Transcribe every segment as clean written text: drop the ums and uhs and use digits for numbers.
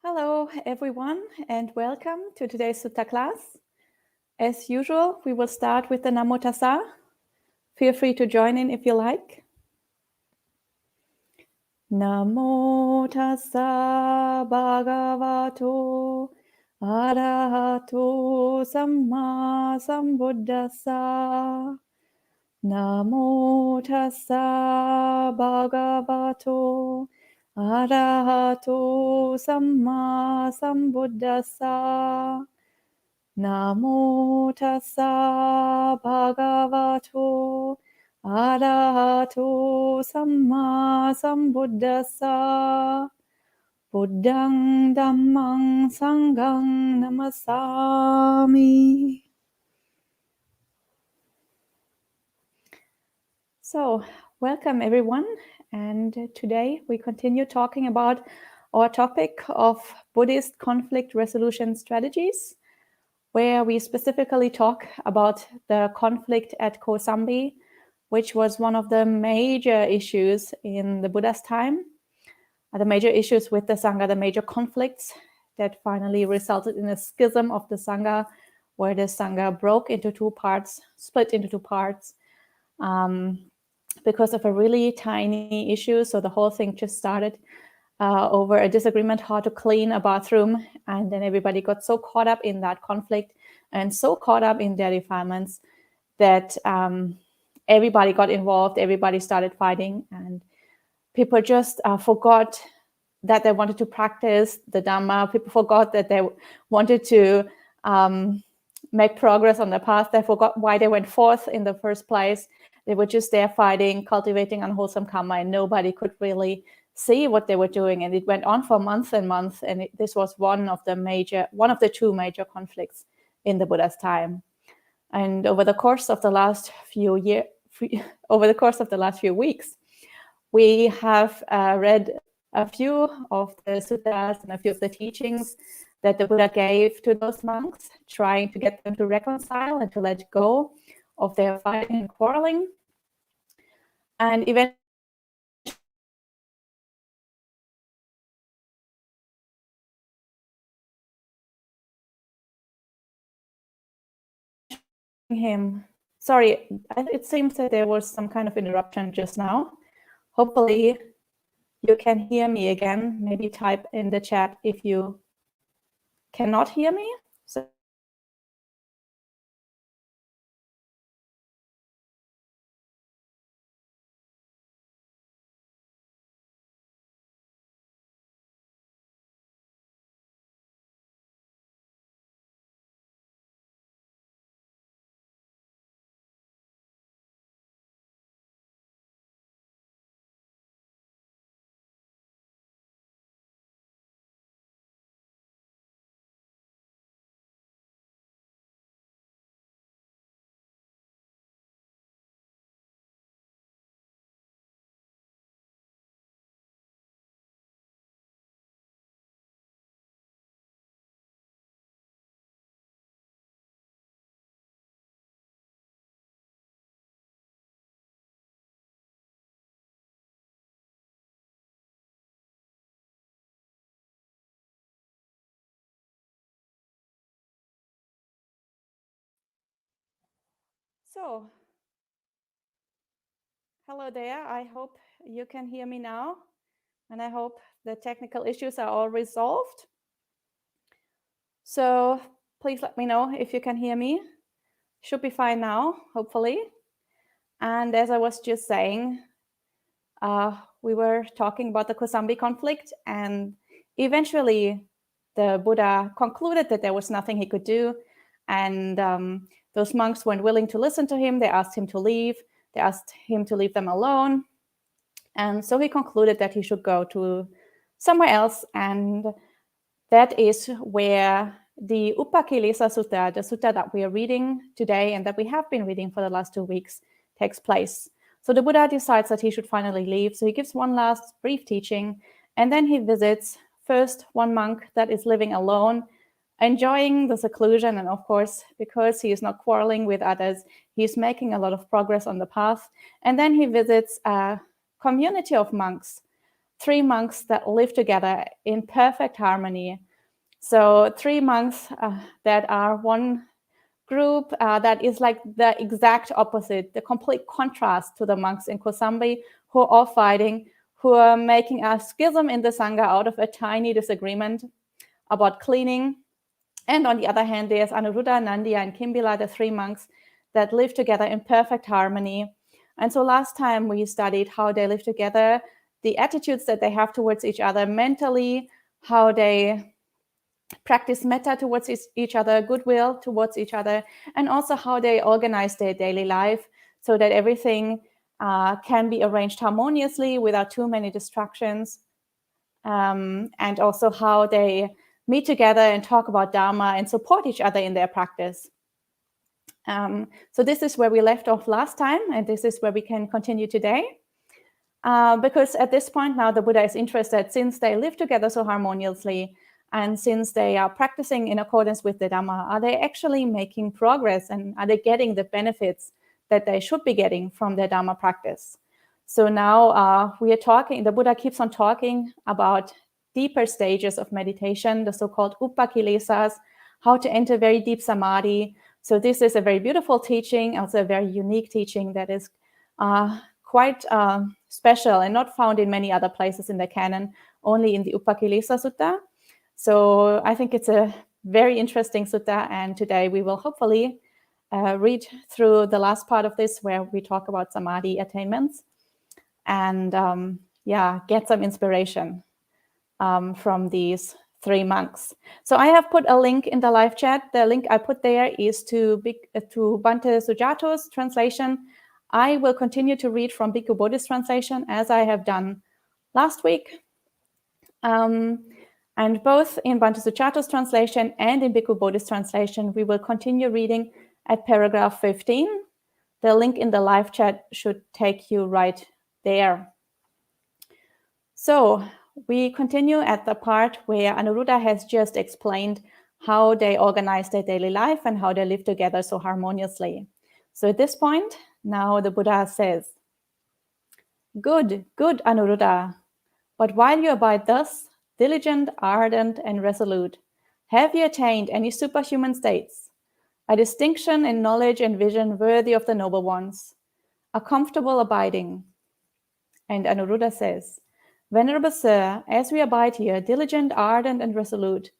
Hello, everyone, and welcome to today's Sutta class. As usual, we will start with the Namo Tassa. Feel free to join in if you like. Namo Tassa Bhagavato Arahato Samma Sambuddhassa. Namo Tassa Bhagavato Arahato Samma Sambuddhassa. Namo Tassa Bhagavato Arahato Samma Sambuddhassa. Buddhang Dhammang Sanghang Namasami. So, welcome everyone, and today we continue talking about our topic of Buddhist conflict resolution strategies, where we specifically talk about the conflict at Kosambi, which was one of the major issues in the Buddha's time, the major issues with the sangha, the major conflicts that finally resulted in a schism of the sangha, where the sangha broke into two parts, split into two parts, because of a really tiny issue. So the whole thing just started over a disagreement how to clean a bathroom, and then everybody got so caught up in that conflict and so caught up in their defilements that everybody got involved, everybody started fighting, and people just forgot that they wanted to practice the Dhamma. People forgot that they wanted to make progress on the path. They forgot why they went forth in the first place. They were just there fighting, cultivating unwholesome karma, and nobody could really see what they were doing. And it went on for months and months. And this was one of the two major conflicts in the Buddha's time. And over the course of the last few weeks, we have read a few of the suttas and a few of the teachings that the Buddha gave to those monks, trying to get them to reconcile and to let go of their fighting and quarreling. And eventually him. Sorry, it seems that there was some kind of interruption just now. Hopefully you can hear me again. Maybe type in the chat if you cannot hear me. So hello there. I hope you can hear me now, and I hope the technical issues are all resolved. So please let me know if you can hear me. Should be fine now, hopefully. And as I was just saying, we were talking about the Kosambi conflict, and eventually the Buddha concluded that there was nothing he could do, and those monks weren't willing to listen to him. They asked him to leave. They asked him to leave them alone, and so he concluded that he should go to somewhere else, and that is where the Upakilesa Sutta, the sutta that we are reading today and that we have been reading for the last 2 weeks, takes place. So the Buddha decides that he should finally leave. So he gives one last brief teaching, and then he visits first one monk that is living alone, enjoying the seclusion. And of course, because he is not quarreling with others, he's making a lot of progress on the path. And then he visits a community of monks 3 monks that live together in perfect harmony. So 3 monks that are one group that is like the exact opposite, the complete contrast to the monks in Kosambi, who are all fighting, who are making a schism in the sangha out of a tiny disagreement about cleaning. And on the other hand, there's Anuruddha, Nandiya, and Kimbila, the 3 monks that live together in perfect harmony. And so last time we studied how they live together, the attitudes that they have towards each other mentally, how they practice metta towards each other, goodwill towards each other, and also how they organize their daily life so that everything can be arranged harmoniously without too many distractions, and also how they meet together and talk about Dharma and support each other in their practice. So this is where we left off last time, and this is where we can continue today. Because at this point now, the Buddha is interested, since they live together so harmoniously, and since they are practicing in accordance with the Dhamma, are they actually making progress, and are they getting the benefits that they should be getting from their Dhamma practice? So now we are talking, the Buddha keeps on talking about deeper stages of meditation, the so-called upakilesas, how to enter very deep samadhi. So this is a very beautiful teaching, also a very unique teaching that is quite special and not found in many other places in the canon, only in the Upakilesa Sutta. So I think it's a very interesting sutta, and today we will hopefully read through the last part of this where we talk about samadhi attainments and get some inspiration from these 3 monks. So I have put a link in the live chat. The link I put there is to Bhante Sujato's translation. I will continue to read from Bhikkhu Buddhist translation as I have done last week. And both in Bhante Sujato's translation and in Bhikkhu Buddhist translation, we will continue reading at paragraph 15. The link in the live chat should take you right there. So we continue at the part where Anuruddha has just explained how they organize their daily life and how they live together so harmoniously. So at this point, now the Buddha says, "Good, good, Anuruddha. But while you abide thus, diligent, ardent, and resolute, have you attained any superhuman states, a distinction in knowledge and vision worthy of the noble ones, a comfortable abiding?" And Anuruddha says, "Venerable Sir, as we abide here, diligent, ardent, and resolute,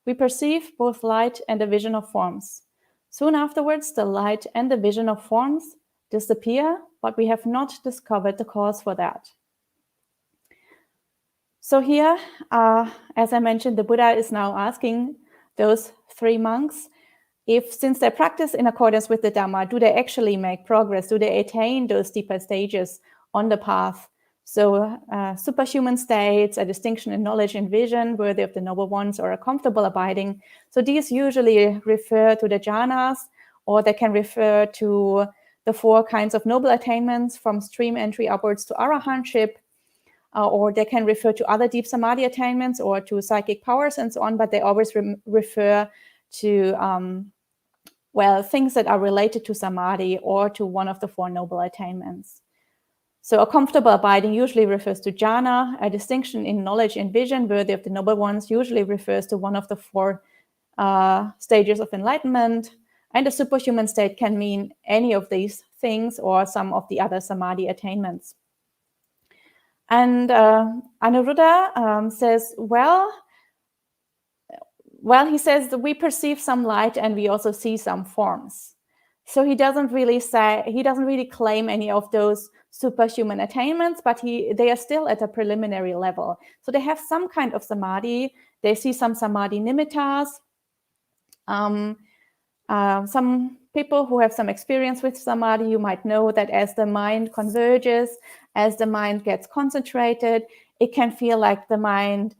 we perceive both light and the vision of forms. Soon afterwards, the light and the vision of forms disappear, but we have not discovered the cause for that." So here, as I mentioned, the Buddha is now asking those 3 monks if, since they practice in accordance with the Dhamma, do they actually make progress? Do they attain those deeper stages on the path? So superhuman states, a distinction in knowledge and vision worthy of the noble ones, or a comfortable abiding. So these usually refer to the jhanas, or they can refer to the 4 kinds of noble attainments from stream entry upwards to arahantship, or they can refer to other deep samadhi attainments or to psychic powers and so on, but they always refer to things that are related to samadhi or to one of the 4 noble attainments. So a comfortable abiding usually refers to jhana. A distinction in knowledge and vision worthy of the noble ones usually refers to one of the 4 stages of enlightenment. And a superhuman state can mean any of these things or some of the other samadhi attainments. And Anuruddha says, he says that we perceive some light and we also see some forms. So he doesn't really claim any of those superhuman attainments, but they are still at a preliminary level. So they have some kind of samadhi. They see some samadhi nimittas. Some people who have some experience with samadhi, you might know that as the mind converges, as the mind gets concentrated, it can feel like the mind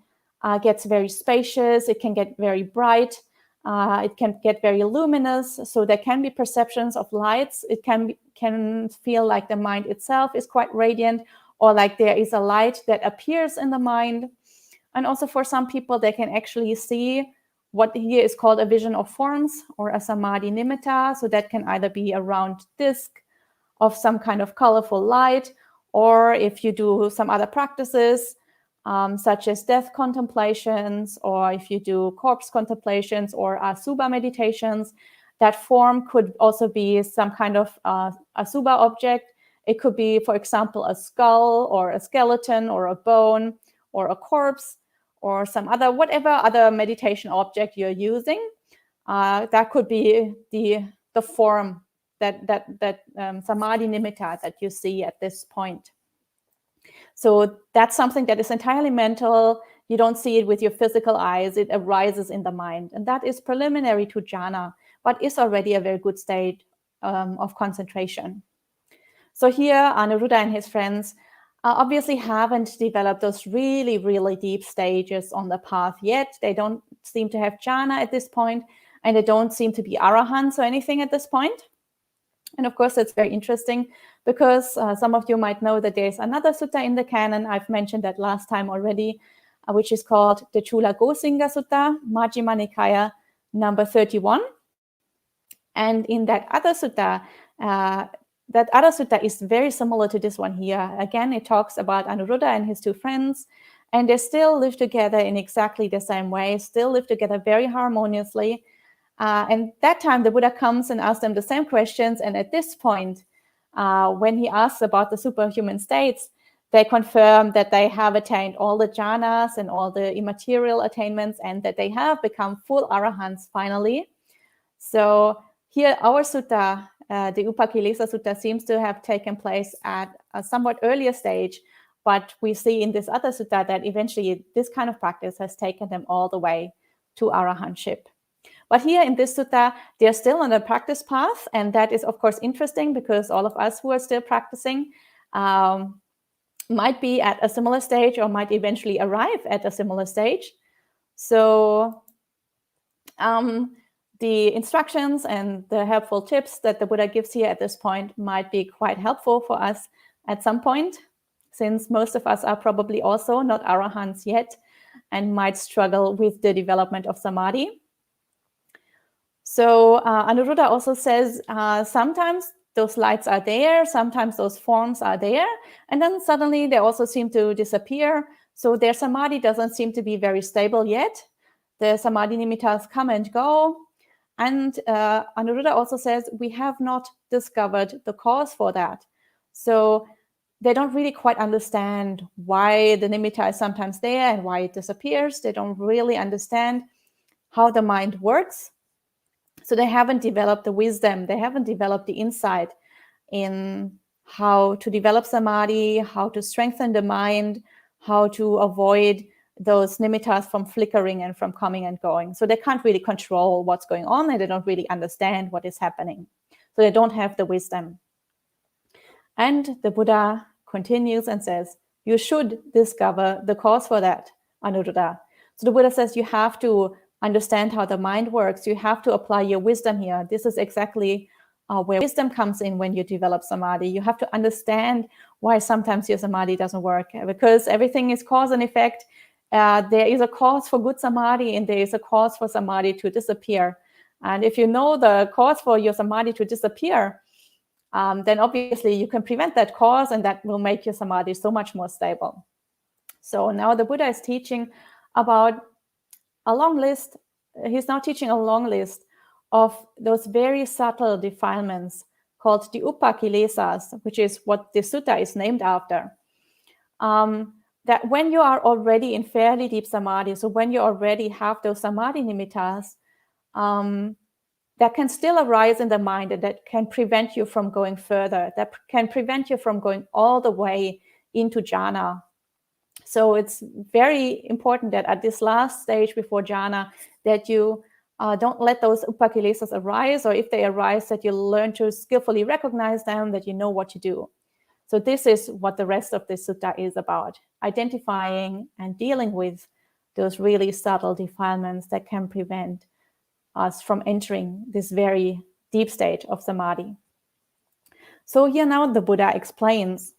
gets very spacious, it can get very bright, it can get very luminous. So there can be perceptions of lights. It can feel like the mind itself is quite radiant, or like there is a light that appears in the mind. And also for some people, they can actually see what here is called a vision of forms, or a samadhi nimitta. So that can either be a round disc of some kind of colorful light, or if you do some other practices, such as death contemplations, or if you do corpse contemplations or asubha meditations, that form could also be some kind of asubha object. It could be, for example, a skull or a skeleton or a bone or a corpse or some other, whatever other meditation object you're using. That could be the form that samadhi nimitta that you see at this point. So that's something that is entirely mental. You don't see it with your physical eyes. It arises in the mind. And that is preliminary to jhana, but is already a very good state of concentration. So here, Anuruddha and his friends obviously haven't developed those really, really deep stages on the path yet. They don't seem to have jhana at this point, and they don't seem to be arahants or anything at this point. And of course, it's very interesting because some of you might know that there's another sutta in the canon. I've mentioned that last time already, which is called the Chula Gosinga Sutta, Majjhima Nikaya, number 31. And in that other sutta is very similar to this one here. Again, it talks about Anuruddha and his two friends, and they still live together in exactly the same way, still live together very harmoniously. And that time the Buddha comes and asks them the same questions. And at this point, when he asks about the superhuman states, they confirm that they have attained all the jhanas and all the immaterial attainments, and that they have become full arahants finally. So here our sutta, the Upakilesa Sutta, seems to have taken place at a somewhat earlier stage, but we see in this other sutta that eventually this kind of practice has taken them all the way to arahantship. But here in this sutta, they're still on the practice path, and that is, of course, interesting because all of us who are still practicing might be at a similar stage or might eventually arrive at a similar stage. So the instructions and the helpful tips that the Buddha gives here at this point might be quite helpful for us at some point, since most of us are probably also not arahants yet and might struggle with the development of samadhi. So Anuruddha also says sometimes those lights are there, sometimes those forms are there, and then suddenly they also seem to disappear. So their samadhi doesn't seem to be very stable yet. The samadhi nimittas come and go. And Anuruddha also says we have not discovered the cause for that. So they don't really quite understand why the nimitta is sometimes there and why it disappears. They don't really understand how the mind works. So they haven't developed the wisdom, they haven't developed the insight in how to develop samadhi, how to strengthen the mind, how to avoid those nimittas from flickering and from coming and going. So they can't really control what's going on, and they don't really understand what is happening. So they don't have the wisdom. And the Buddha continues and says, you should discover the cause for that, Anuruddha. So the Buddha says you have to understand how the mind works. You have to apply your wisdom here. This is exactly where wisdom comes in when you develop samadhi. You have to understand why sometimes your samadhi doesn't work, because everything is cause and effect. There is a cause for good samadhi, and there is a cause for samadhi to disappear. And if you know the cause for your samadhi to disappear, then obviously you can prevent that cause, and that will make your samadhi so much more stable. So now the Buddha is teaching about a long list. He's now teaching a long list of those very subtle defilements called the upakilesas, which is what the sutta is named after. That when you are already in fairly deep samadhi, so when you already have those samadhi nimittas, that can still arise in the mind, and that can prevent you from going further, that can prevent you from going all the way into jhana. So it's very important that at this last stage before jhana, that you don't let those upakilesas arise, or if they arise, that you learn to skillfully recognize them, that you know what to do. So this is what the rest of this sutta is about, identifying and dealing with those really subtle defilements that can prevent us from entering this very deep state of samadhi. So here now the Buddha explains,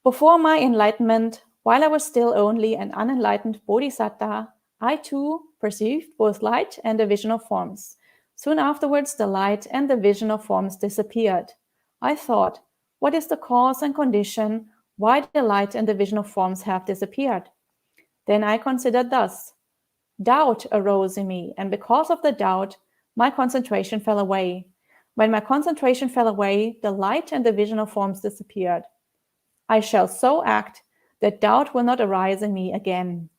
before my enlightenment, while I was still only an unenlightened bodhisattva, I too perceived both light and the vision of forms. Soon afterwards, the light and the vision of forms disappeared. I thought, what is the cause and condition why the light and the vision of forms have disappeared? Then I considered thus. Doubt arose in me, and because of the doubt, my concentration fell away. When my concentration fell away, the light and the vision of forms disappeared. I shall so act that doubt will not arise in me again.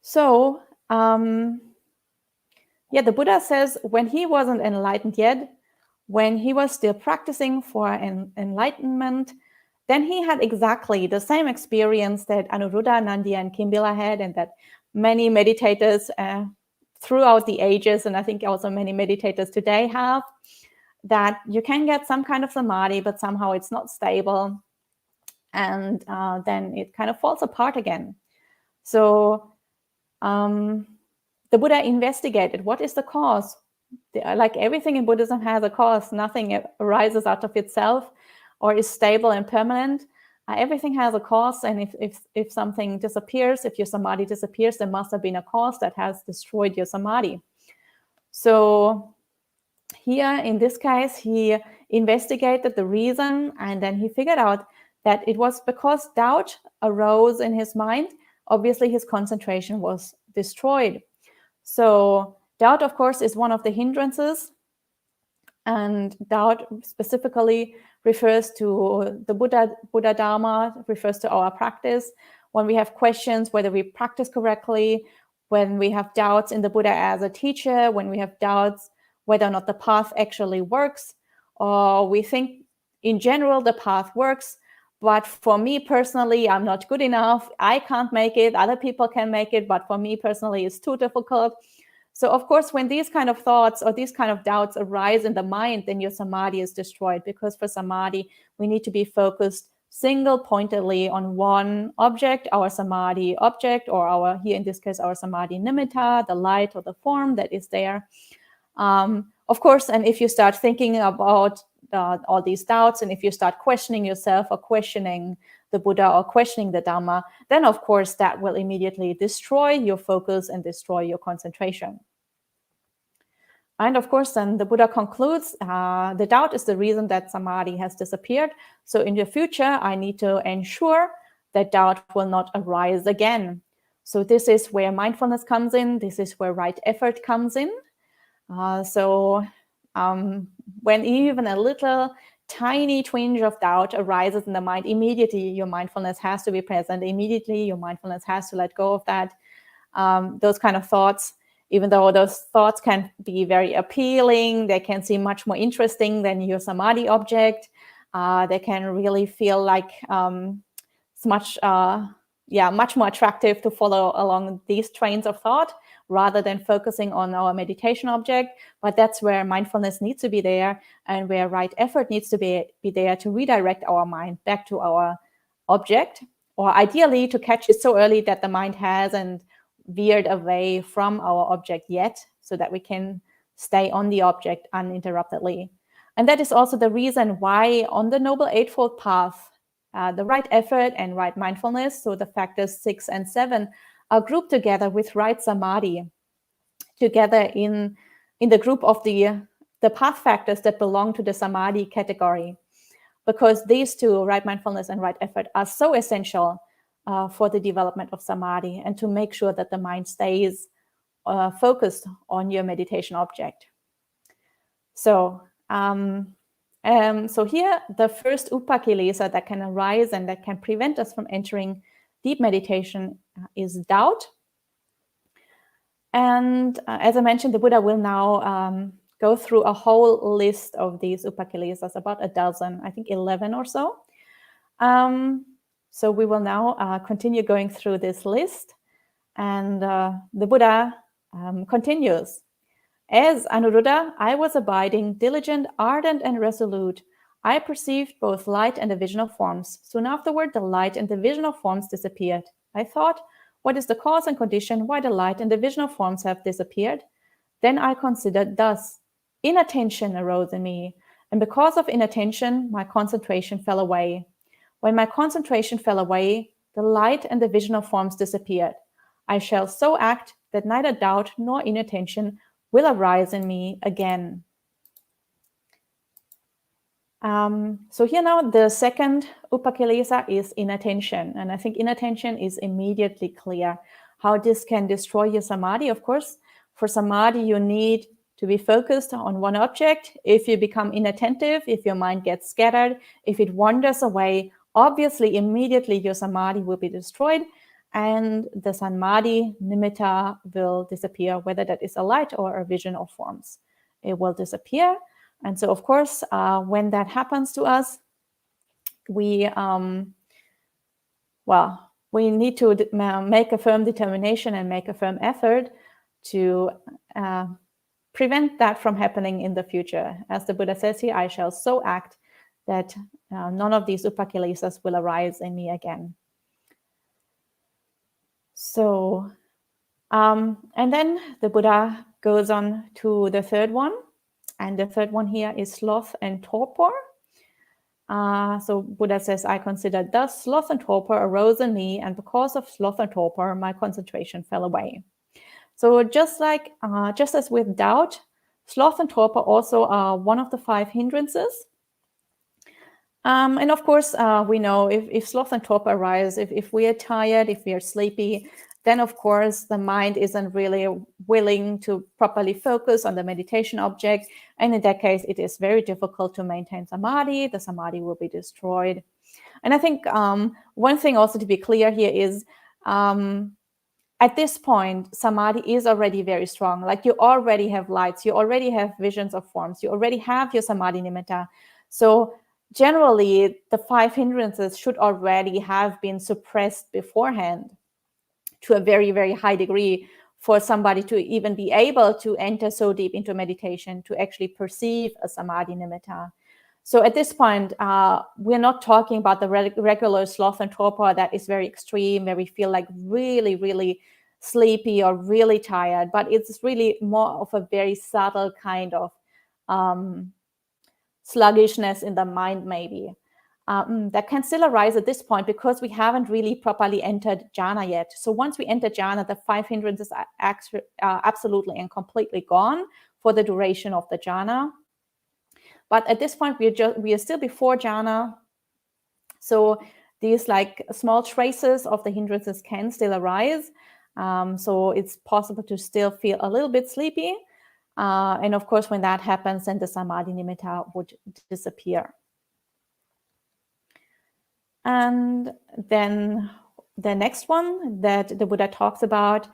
So, the Buddha says when he wasn't enlightened yet, when he was still practicing for enlightenment, then he had exactly the same experience that Anuruddha, Nandi, and Kimbila had, and that many meditators throughout the ages, and I think also many meditators today have, that you can get some kind of samadhi, but somehow it's not stable, and then it kind of falls apart again. So the Buddha investigated what is the cause. Like everything in Buddhism has a cause. Nothing arises out of itself or is stable and permanent. Everything has a cause, and if something disappears, if your samadhi disappears, there must have been a cause that has destroyed your samadhi. So here, in this case, he investigated the reason, and then he figured out that it was because doubt arose in his mind. Obviously, his concentration was destroyed. So doubt, of course, is one of the hindrances, and doubt specifically refers to the Buddha Dharma, refers to our practice. When we have questions whether we practice correctly, when we have doubts in the Buddha as a teacher, when we have doubts whether or not the path actually works, or we think in general the path works, but for me personally, I'm not good enough, I can't make it, other people can make it, but for me personally, it's too difficult. So of course, when these kind of thoughts or these kind of doubts arise in the mind, then your samadhi is destroyed, because for samadhi, we need to be focused single-pointedly on one object, our samadhi object, or our, here in this case, our samadhi nimitta, the light or the form that is there. Of course, and if you start thinking about all these doubts, and if you start questioning yourself or questioning the Buddha or questioning the Dhamma, then of course that will immediately destroy your focus and destroy your concentration. And of course, then the Buddha concludes, the doubt is the reason that samadhi has disappeared. So in the future, I need to ensure that doubt will not arise again. So this is where mindfulness comes in. This is where right effort comes in. When even a little tiny twinge of doubt arises in the mind, immediately your mindfulness has to be present. Immediately your mindfulness has to let go of that. Those kind of thoughts, even though those thoughts can be very appealing, they can seem much more interesting than your samadhi object. They can really feel like it's much more attractive to follow along these trains of thought rather than focusing on our meditation object. But that's where mindfulness needs to be there, and where right effort needs to be there to redirect our mind back to our object, or ideally to catch it so early that the mind hasn't veered away from our object yet, so that we can stay on the object uninterruptedly. And that is also the reason why on the Noble Eightfold Path, the right effort and right mindfulness, so the factors 6 and 7, are grouped together with right samadhi, together in the group of the path factors that belong to the samadhi category, because these two, right mindfulness and right effort, are so essential for the development of samadhi, and to make sure that the mind stays focused on your meditation object. So here, the first upakilesa that can arise and that can prevent us from entering deep meditation is doubt. And as I mentioned, the Buddha will now go through a whole list of these upakilesas, about a dozen, I think 11 or so. So we will now continue going through this list. And the Buddha continues. As Anuruddha, I was abiding, diligent, ardent, and resolute. I perceived both light and the vision of forms. Soon afterward, the light and the vision of forms disappeared. I thought, what is the cause and condition why the light and the vision of forms have disappeared? Then I considered thus. Inattention arose in me, and because of inattention, my concentration fell away. When my concentration fell away, the light and the vision of forms disappeared. I shall so act that neither doubt nor inattention will arise in me again. So here now, the second upakilesa is inattention. And I think inattention is immediately clear how this can destroy your samadhi. Of course, for samadhi, you need to be focused on one object. If you become inattentive, if your mind gets scattered, if it wanders away, obviously, immediately your samadhi will be destroyed and the samadhi nimitta will disappear, whether that is a light or a vision of forms. It will disappear. And so, of course, when that happens to us, we need to make a firm determination and make a firm effort to prevent that from happening in the future. As the Buddha says here, I shall so act that none of these upakilesas will arise in me again. So, and then the Buddha goes on to the third one. And the third one here is sloth and torpor. So Buddha says, I consider thus sloth and torpor arose in me, and because of sloth and torpor, my concentration fell away. So just as with doubt, sloth and torpor also are one of the 5 hindrances. And of course, we know if sloth and torpor arise, if we are tired, if we are sleepy, then of course the mind isn't really willing to properly focus on the meditation object. And in that case, it is very difficult to maintain samadhi. The samadhi will be destroyed. And I think one thing also to be clear here is at this point, samadhi is already very strong. Like you already have lights, you already have visions of forms, you already have your samadhi nimitta. So generally, the 5 hindrances should already have been suppressed beforehand to a very, very high degree for somebody to even be able to enter so deep into meditation, to actually perceive a samadhi nimitta. So at this point, we're not talking about the regular sloth and torpor that is very extreme, where we feel like really, really sleepy or really tired, but it's really more of a very subtle kind of sluggishness in the mind, maybe. That can still arise at this point because we haven't really properly entered jhana yet. So once we enter jhana, the 5 hindrances are absolutely and completely gone for the duration of the jhana. But at this point, we are still before jhana. So these like small traces of the hindrances can still arise. So it's possible to still feel a little bit sleepy. And of course, when that happens, then the samadhi nimitta would disappear. And then the next one that the Buddha talks about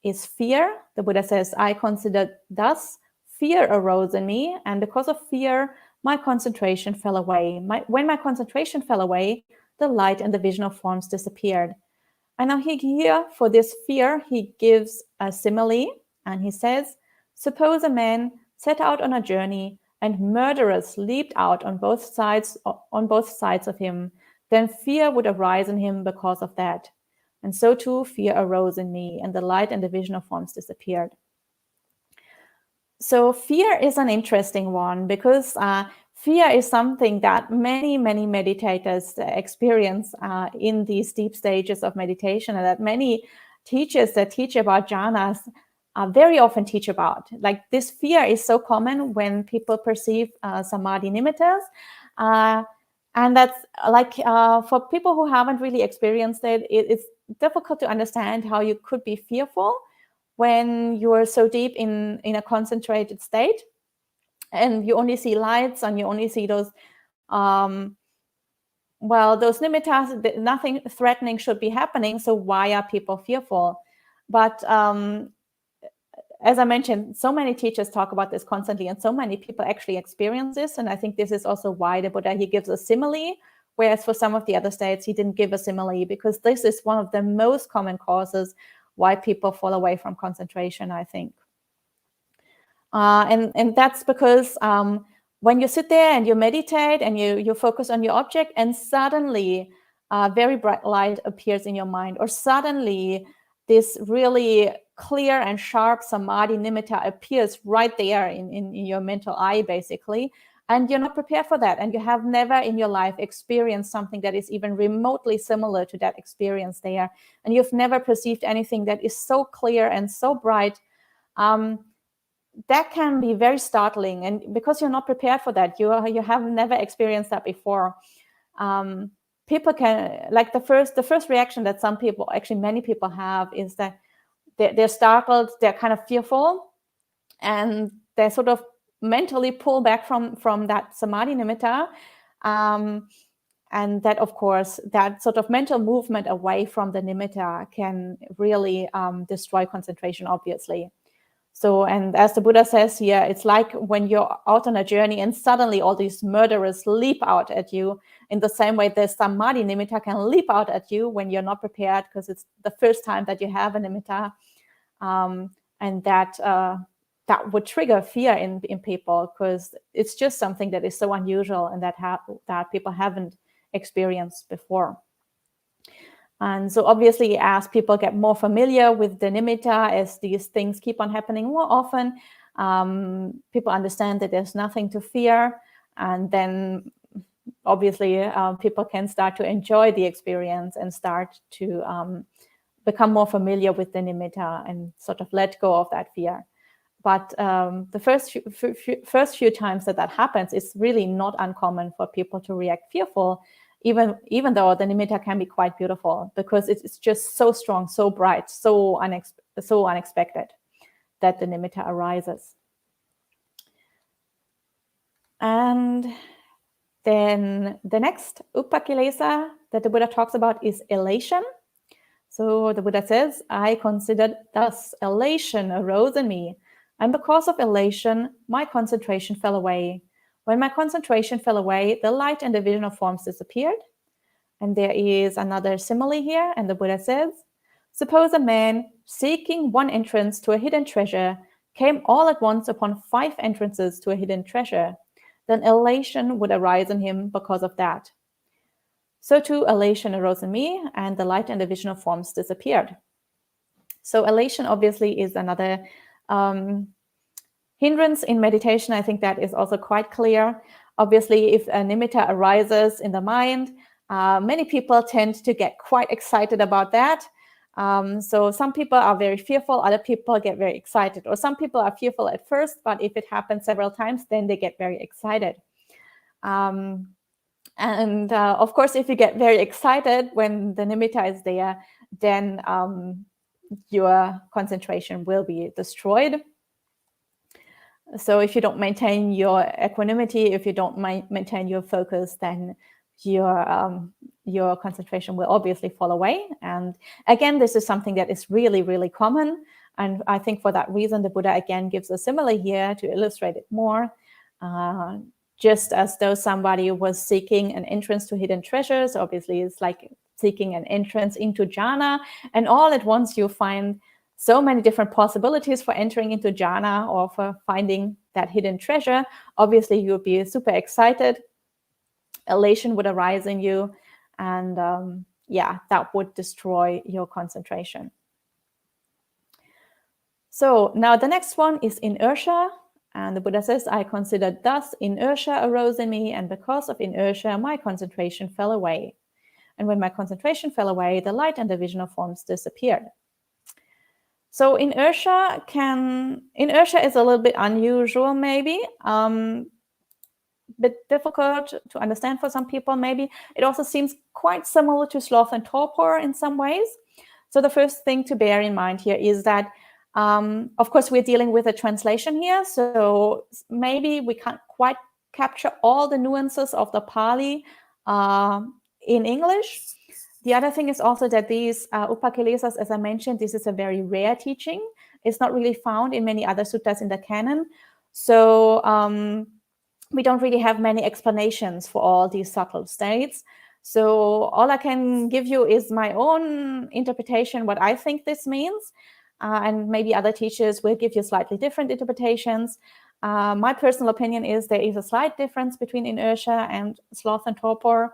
is fear. The Buddha says, I consider thus fear arose in me, and because of fear, my concentration fell away. When my concentration fell away, the light and the vision of forms disappeared. And now here, for this fear, he gives a simile, and he says, suppose a man set out on a journey, and murderers leaped out on both sides of him. Then fear would arise in him because of that. And so too, fear arose in me, and the light and the vision of forms disappeared. So fear is an interesting one because fear is something that many, many meditators experience in these deep stages of meditation, and that many teachers that teach about jhanas very often teach about. Like this fear is so common when people perceive samadhi nimittas. And that's like for people who haven't really experienced it, it's difficult to understand how you could be fearful when you're so deep in a concentrated state and you only see lights and you only see those, those nimittas, nothing threatening should be happening. So why are people fearful? But as I mentioned, so many teachers talk about this constantly and so many people actually experience this. And I think this is also why the Buddha, he gives a simile, whereas for some of the other states, he didn't give a simile because this is one of the most common causes why people fall away from concentration, I think. And that's because when you sit there and you meditate and you focus on your object and suddenly very bright light appears in your mind, or suddenly this really clear and sharp samadhi nimitta appears right there in your mental eye, basically, and you're not prepared for that, and you have never in your life experienced something that is even remotely similar to that experience there, and you've never perceived anything that is so clear and so bright, that can be very startling, and because you're not prepared for that, you have never experienced that before. People can, like, the first reaction that some people, actually many people have, is that they're startled, they're kind of fearful, and they sort of mentally pull back from that samadhi nimitta. And that, of course, that sort of mental movement away from the nimitta can really destroy concentration, obviously. So, and as the Buddha says here, it's like when you're out on a journey and suddenly all these murderers leap out at you. In the same way, the samadhi nimitta can leap out at you when you're not prepared, because it's the first time that you have a nimitta. And that would trigger fear in people, because it's just something that is so unusual and that people haven't experienced before. And so obviously, as people get more familiar with the nimitta, as these things keep on happening more often, people understand that there's nothing to fear. And then obviously people can start to enjoy the experience and start to become more familiar with the nimitta and sort of let go of that fear. But the first few times that happens, it's really not uncommon for people to react fearful, even though the nimitta can be quite beautiful, because it's just so strong, so bright, so unexpected that the nimitta arises. And then the next upakilesa that the Buddha talks about is elation. So the Buddha says, I considered thus elation arose in me, and because of elation, my concentration fell away. When my concentration fell away, the light and the vision of forms disappeared. And there is another simile here, and the Buddha says, suppose a man seeking one entrance to a hidden treasure came all at once upon 5 entrances to a hidden treasure. Then elation would arise in him because of that. So too, elation arose in me, and the light and the vision of forms disappeared. So elation obviously is another hindrance in meditation. I think that is also quite clear. Obviously, if a nimitta arises in the mind, many people tend to get quite excited about that. So some people are very fearful, other people get very excited, or some people are fearful at first, but if it happens several times, then they get very excited. And of course, if you get very excited when the nimitta is there, then your concentration will be destroyed. So if you don't maintain your equanimity, if you don't maintain your focus, then your concentration will obviously fall away. And again, this is something that is really, really common. And I think for that reason, the Buddha again gives a simile here to illustrate it more. Just as though somebody was seeking an entrance to hidden treasures, obviously it's like seeking an entrance into jhana, and all at once you find so many different possibilities for entering into jhana or for finding that hidden treasure. Obviously you'll be super excited, elation would arise in you, and that would destroy your concentration. So now the next one is inertia. And the Buddha says, I considered thus inertia arose in me, and because of inertia, my concentration fell away. And when my concentration fell away, the light and the vision of forms disappeared. So inertia is a little bit unusual, maybe, bit difficult to understand for some people, maybe. It also seems quite similar to sloth and torpor in some ways. So the first thing to bear in mind here is that of course, we're dealing with a translation here, so maybe we can't quite capture all the nuances of the Pali in English. The other thing is also that these upakilesas, as I mentioned, this is a very rare teaching. It's not really found in many other suttas in the canon. So we don't really have many explanations for all these subtle states. So all I can give you is my own interpretation, what I think this means. And maybe other teachers will give you slightly different interpretations. My personal opinion is there is a slight difference between inertia and sloth and torpor.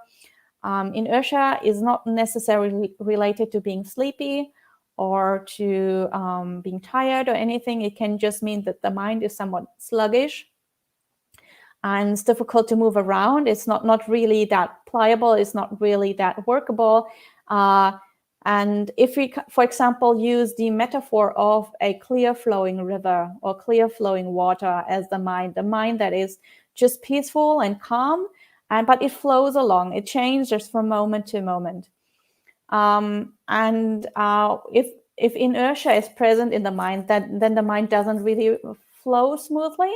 Inertia is not necessarily related to being sleepy or to being tired or anything. It can just mean that the mind is somewhat sluggish and it's difficult to move around. It's not really that pliable. It's not really that workable. And if we, for example, use the metaphor of a clear flowing river or clear flowing water as the mind that is just peaceful and calm, but it flows along, it changes from moment to moment. If inertia is present in the mind, then the mind doesn't really flow smoothly.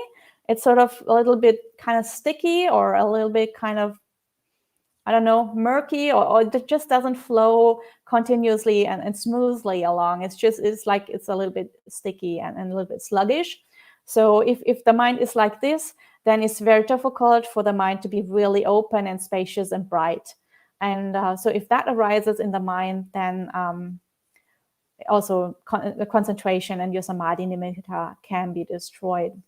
It's sort of a little bit kind of sticky, or a little bit kind of, I don't know, murky, or it just doesn't flow continuously and smoothly along. It's like it's a little bit sticky and a little bit sluggish. So if the mind is like this, then it's very difficult for the mind to be really open and spacious and bright. And so if that arises in the mind, then also the concentration and your samadhi nimitta can be destroyed.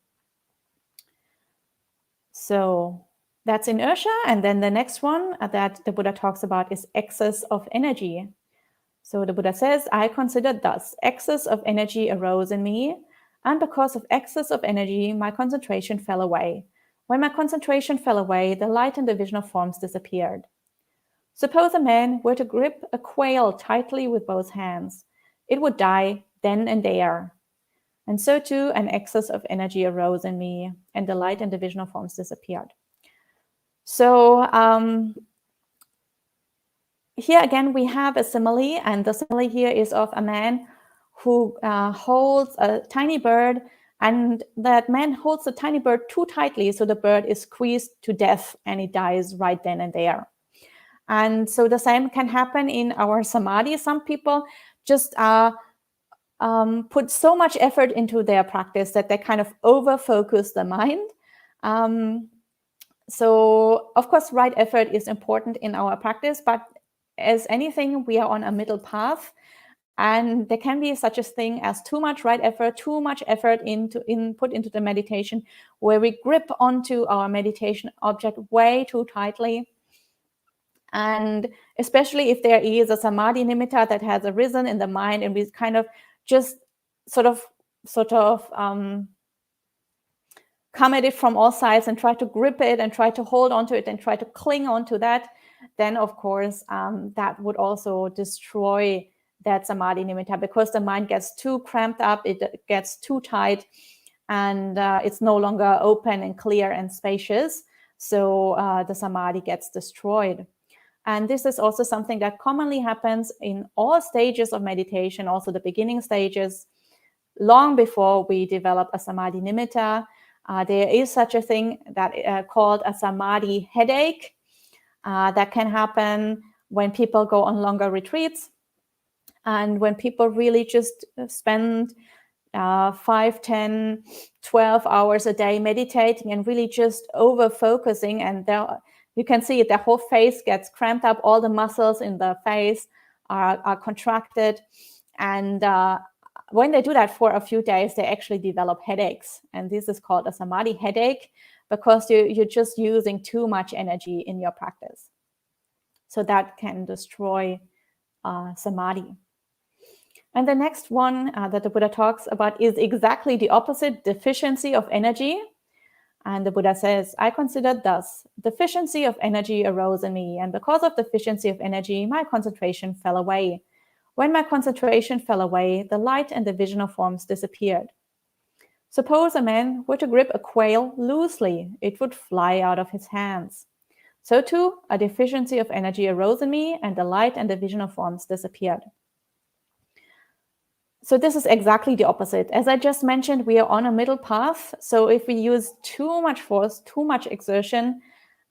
So that's inertia. And then the next one that the Buddha talks about is excess of energy. So the Buddha says, I considered thus, excess of energy arose in me, and because of excess of energy, my concentration fell away. When my concentration fell away, the light and the vision of forms disappeared. Suppose a man were to grip a quail tightly with both hands. It would die then and there. And so too, an excess of energy arose in me, and the light and the vision of forms disappeared. So here again, we have a simile, and the simile here is of a man who holds a tiny bird, and that man holds the tiny bird too tightly, so the bird is squeezed to death and it dies right then and there. And so the same can happen in our samadhi. Some people just put so much effort into their practice that they kind of over-focus the mind. So of course, right effort is important in our practice, but as anything, we are on a middle path, and there can be such a thing as too much right effort, too much effort put into the meditation, where we grip onto our meditation object way too tightly. And especially if there is a samadhi nimitta that has arisen in the mind, and we kind of just sort of come at it from all sides and try to grip it and try to hold onto it and try to cling onto that, then of course that would also destroy that samadhi nimitta, because the mind gets too cramped up, it gets too tight, and it's no longer open and clear and spacious. So the samadhi gets destroyed. And this is also something that commonly happens in all stages of meditation, also the beginning stages, long before we develop a samadhi nimitta. There is such a thing that called a samadhi headache that can happen when people go on longer retreats, and when people really just spend 5, 10, 12 hours a day meditating and really just over focusing, and you can see it, their whole face gets cramped up, all the muscles in the face are contracted, and when they do that for a few days, they actually develop headaches. And this is called a samadhi headache, because you're just using too much energy in your practice. So that can destroy samadhi. And the next one that the Buddha talks about is exactly the opposite, deficiency of energy. And the Buddha says, I considered thus, deficiency of energy arose in me, and because of deficiency of energy, my concentration fell away. When my concentration fell away, the light and the vision of forms disappeared. Suppose a man were to grip a quail loosely, it would fly out of his hands. So too, a deficiency of energy arose in me, and the light and the vision of forms disappeared. So this is exactly the opposite. As I just mentioned, we are on a middle path. So if we use too much force, too much exertion,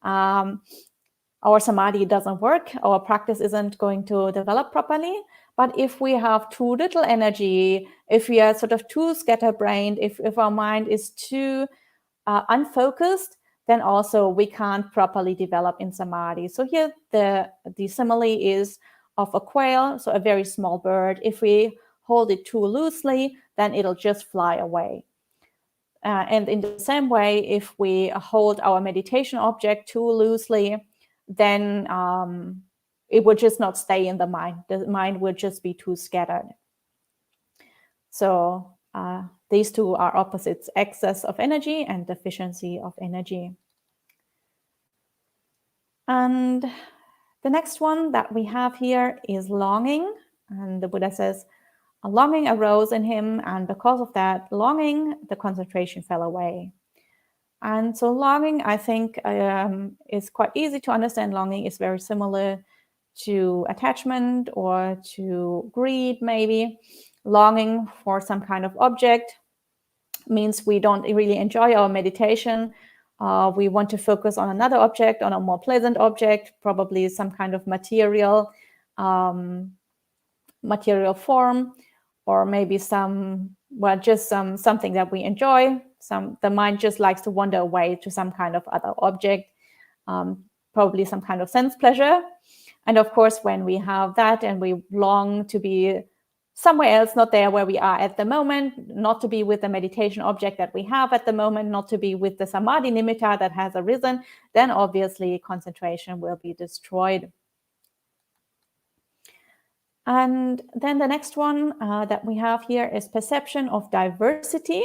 our samadhi doesn't work, our practice isn't going to develop properly. But if we have too little energy, if we are sort of too scatterbrained, if our mind is too unfocused, then also we can't properly develop in samadhi. So here the simile is of a quail, so a very small bird. If we hold it too loosely, then it'll just fly away. And in the same way, if we hold our meditation object too loosely, then it would just not stay in the mind. The mind would just be too scattered. So these two are opposites, excess of energy and deficiency of energy. And the next one that we have here is longing. And the Buddha says, a longing arose in him, and because of that longing, the concentration fell away. And so longing, I think, is quite easy to understand. Longing is very similar to attachment or to greed, maybe. Longing for some kind of object means we don't really enjoy our meditation. We want to focus on another object, on a more pleasant object, probably some kind of material form, or maybe something that we enjoy. The mind just likes to wander away to some kind of other object, probably some kind of sense pleasure. And of course, when we have that and we long to be somewhere else, not there where we are at the moment, not to be with the meditation object that we have at the moment, not to be with the samadhi nimitta that has arisen, then obviously concentration will be destroyed. And then the next one that we have here is perception of diversity.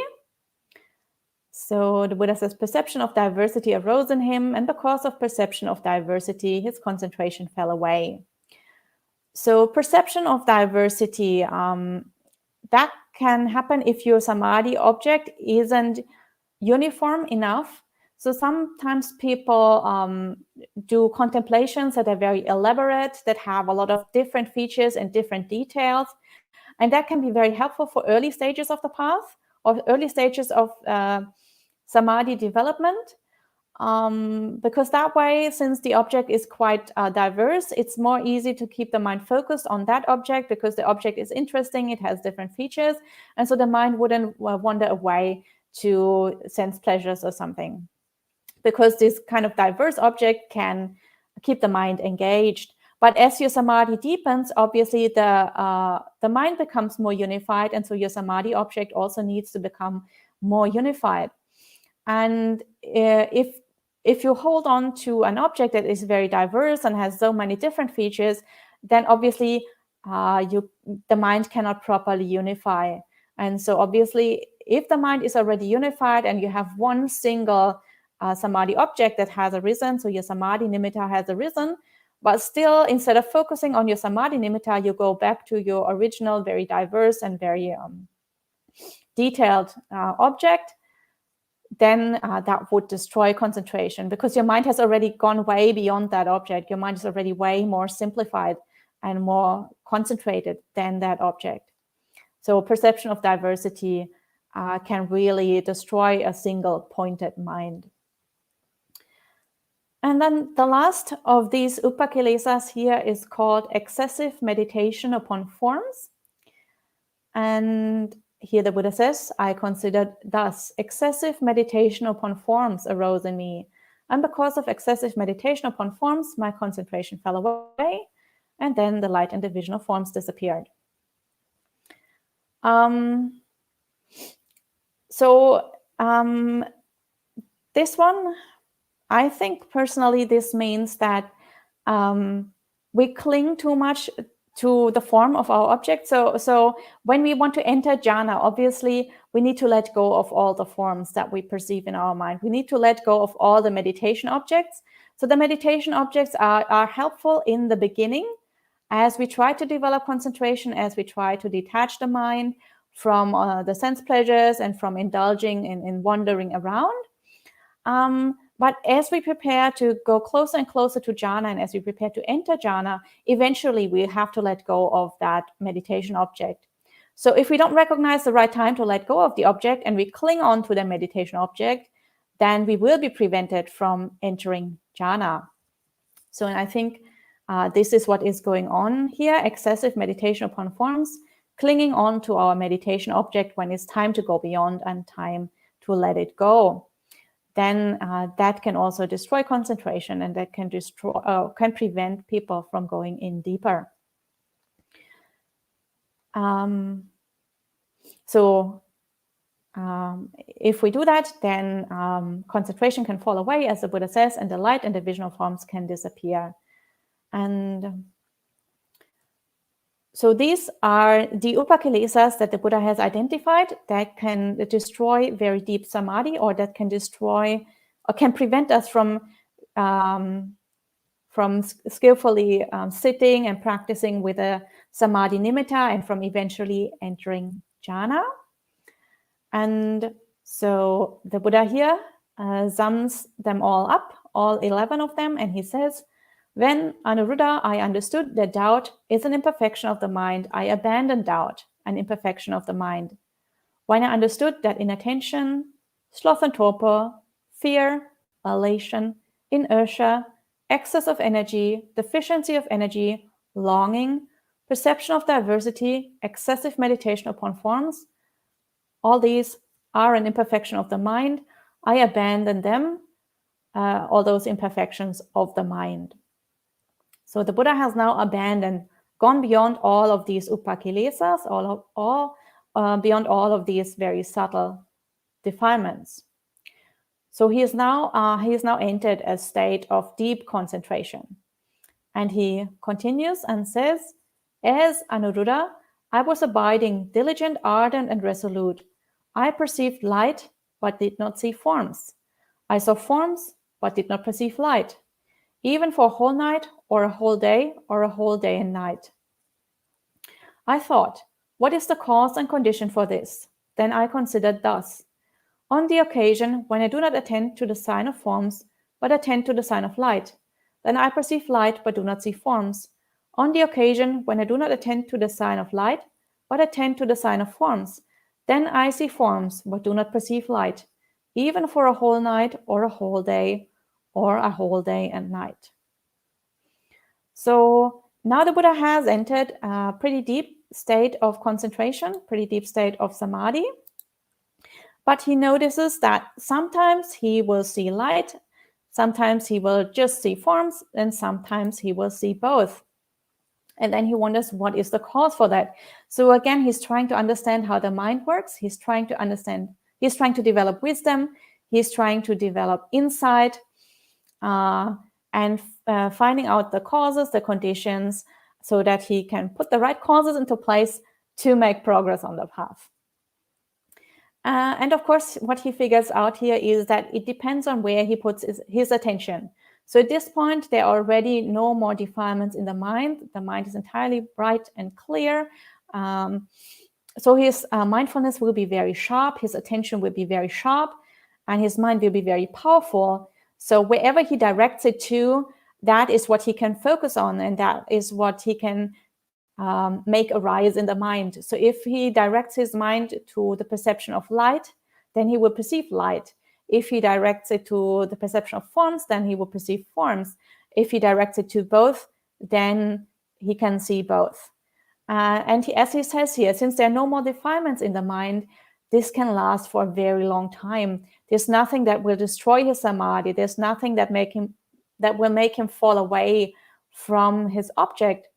So the Buddha says, perception of diversity arose in him, and because of perception of diversity, his concentration fell away. So perception of diversity, that can happen if your samadhi object isn't uniform enough. So sometimes people do contemplations that are very elaborate, that have a lot of different features and different details. And that can be very helpful for early stages of the path or early stages of samadhi development. Because that way, since the object is quite diverse, it's more easy to keep the mind focused on that object because the object is interesting, it has different features. And so the mind wouldn't wander away to sense pleasures or something. Because this kind of diverse object can keep the mind engaged. But as your samadhi deepens, obviously the mind becomes more unified, and so your samadhi object also needs to become more unified. And if you hold on to an object that is very diverse and has so many different features, then obviously the mind cannot properly unify. And so obviously, if the mind is already unified and you have one single samadhi object that has arisen, so your samadhi nimitta has arisen, but still, instead of focusing on your samadhi nimitta, you go back to your original, very diverse and very detailed object, then that would destroy concentration because your mind has already gone way beyond that object. Your mind is already way more simplified and more concentrated than that object. So perception of diversity can really destroy a single pointed mind. And then the last of these upakilesas here is called excessive meditation upon forms. And here the Buddha says, I considered thus, excessive meditation upon forms arose in me. And because of excessive meditation upon forms, my concentration fell away, and then the light and the vision of forms disappeared. This one, I think personally, this means that we cling too much to the form of our object. So when we want to enter jhana, obviously we need to let go of all the forms that we perceive in our mind. We need to let go of all the meditation objects. So the meditation objects are helpful in the beginning as we try to develop concentration, as we try to detach the mind from the sense pleasures and from indulging in wandering around. But as we prepare to go closer and closer to jhana, and as we prepare to enter jhana, eventually we have to let go of that meditation object. So if we don't recognize the right time to let go of the object and we cling on to the meditation object, then we will be prevented from entering jhana. So I think this is what is going on here, excessive meditation upon forms, clinging on to our meditation object when it's time to go beyond and time to let it go. Then that can also destroy concentration, and that can can prevent people from going in deeper. If we do that, then concentration can fall away, as the Buddha says, and the light and the vision of forms can disappear. And so these are the upakilesas that the Buddha has identified that can destroy very deep samadhi, or that can destroy or can prevent us from from skillfully sitting and practicing with a Samadhi nimitta, and from eventually entering jhana. And so the Buddha here sums them all up, all 11 of them, and he says, when Anuruddha, I understood that doubt is an imperfection of the mind, I abandoned doubt, an imperfection of the mind. When I understood that inattention, sloth and torpor, fear, elation, inertia, excess of energy, deficiency of energy, longing, perception of diversity, excessive meditation upon forms, all these are an imperfection of the mind, I abandon them, all those imperfections of the mind. So the Buddha has now abandoned, gone beyond all of these upakilesas, beyond all of these very subtle defilements. So he is now entered a state of deep concentration. And he continues and says, as Anuruddha, I was abiding, diligent, ardent, and resolute. I perceived light, but did not see forms. I saw forms, but did not perceive light, even for a whole night, or a whole day, or a whole day and night. I thought, what is the cause and condition for this? Then I considered thus. On the occasion when I do not attend to the sign of forms, but attend to the sign of light, then I perceive light, but do not see forms. On the occasion when I do not attend to the sign of light, but attend to the sign of forms, then I see forms, but do not perceive light, even for a whole night, or a whole day, or a whole day and night. So now the Buddha has entered a pretty deep state of concentration, pretty deep state of samadhi. But he notices that sometimes he will see light, sometimes he will just see forms, and sometimes he will see both. And then he wonders, what is the cause for that? So again, he's trying to understand how the mind works. He's trying to develop wisdom. He's trying to develop insight, and finding out the causes, the conditions, so that he can put the right causes into place to make progress on the path. And of course, what he figures out here is that it depends on where he puts his attention. So at this point, there are already no more defilements in the mind. The mind is entirely bright and clear. So his mindfulness will be very sharp. His attention will be very sharp, and his mind will be very powerful. So wherever he directs it to, that is what he can focus on, and that is what he can make arise in the mind. So if he directs his mind to the perception of light, then he will perceive light. If he directs it to the perception of forms, then he will perceive forms. If he directs it to both, then he can see both. And as he says here, since there are no more defilements in the mind, this can last for a very long time. There's nothing that will destroy his samadhi. There's nothing that will make him fall away from his object.